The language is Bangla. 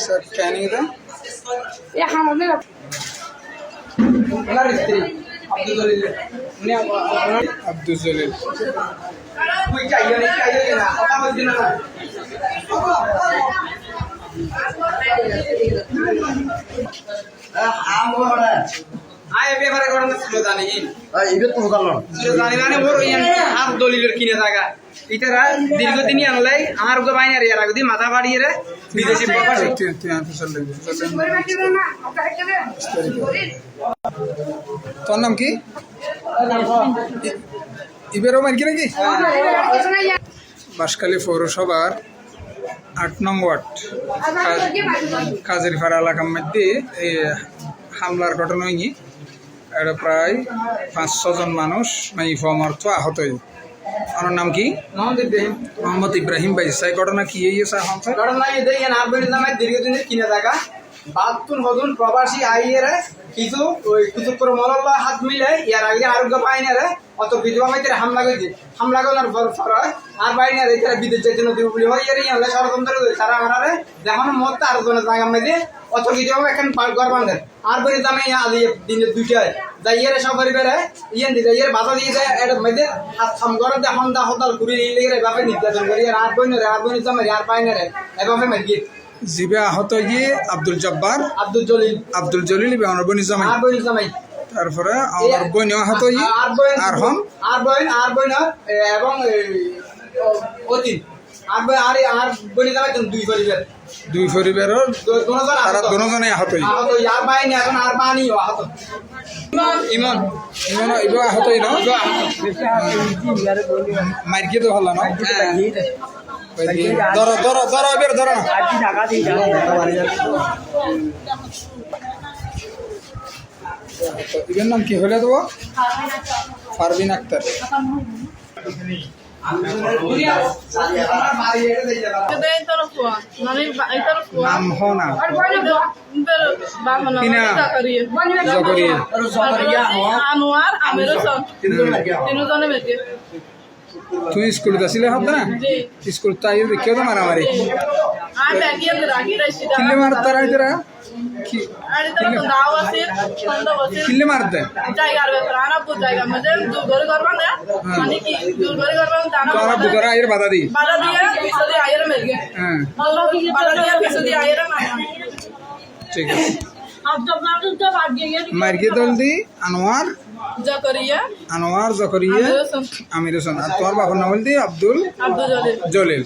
सर क्या नहीं था ये हमने अब्दुल जलील দীর্ঘদিনই আনলাই আমার বাইনার এর আগে মাথা বাড়িয়ে বিদেশি তোর নাম কি ইবেরও মার্কি নাকি বাঁশখালী পৌরসভার ৮ নং ওয়ার্ড কাজেরপাড়া এলাকার মধ্যে এই হামলার ঘটনা হয়নি। এটা প্রায় ৫-৬ জন মানুষ অর্থ আহত হয়ে। আমার নাম কি? মোহাম্মদ ইব্রাহিম ভাই। সেই ঘটনা কি হয়েছে? ঘটনা দেখেন দীর্ঘদিনের কিনে থাকা বাতুন হদুন প্রবাসী আইয়ের কিছু করে মলল্লা হাত মিলে ইয়ার আগে আরোগ্য পায়নি রে অত বিধবা মাইতে হামলা করে হামলা করার পর আর বাইরে রে বিদেশ যেতে নদী বলি হয় ইয়ার ইয়ালে ষড়যন্ত্র করে তারা আমারে যখন মত আর জনের জায়গা মধ্যে অত বিধবা এখন ঘর বাঁধে আর বলি দামে আলি দিনে দুইটায় যাইয়ারে সব পরিবারে ইয়ান দিতে ইয়ার বাধা দিয়ে যায় এর মধ্যে হাত থাম করে দে হন্দা হতাল ঘুরে লেগে বাপে নির্যাতন করে আর বইনে জামাই আর পায়নি রে এভাবে মারি জিবে আহত গিয়ে আব্দুল জব্বার আব্দুল জলিল বনি জামাই তারপরে আমার বোন আহত গিয়ে আর হন আর বোন এবং অতীত আর বনি জামাই দুই পরিবারের তারা দুজনে আহত আর বাইনি এখন আর বানি আহত ইমন আহত না মার্কে তো ভালো না ধরো এবার ধরো না এর নাম কি হলে দেবো? পারভিন আক্তার। নাম হো না তুমি স্কুল আসলে হব না স্কুল তাই দেখিও তো মারামারি কিলে মারতে রাইতরা কিলে মারতে আয়ের বাধা দি ঠিক আছে মার্কে দল দি আনোয়ার জকরিয়া আমির হোসেন আর তোমার বাবার নাম বলতি আব্দুল জলিল।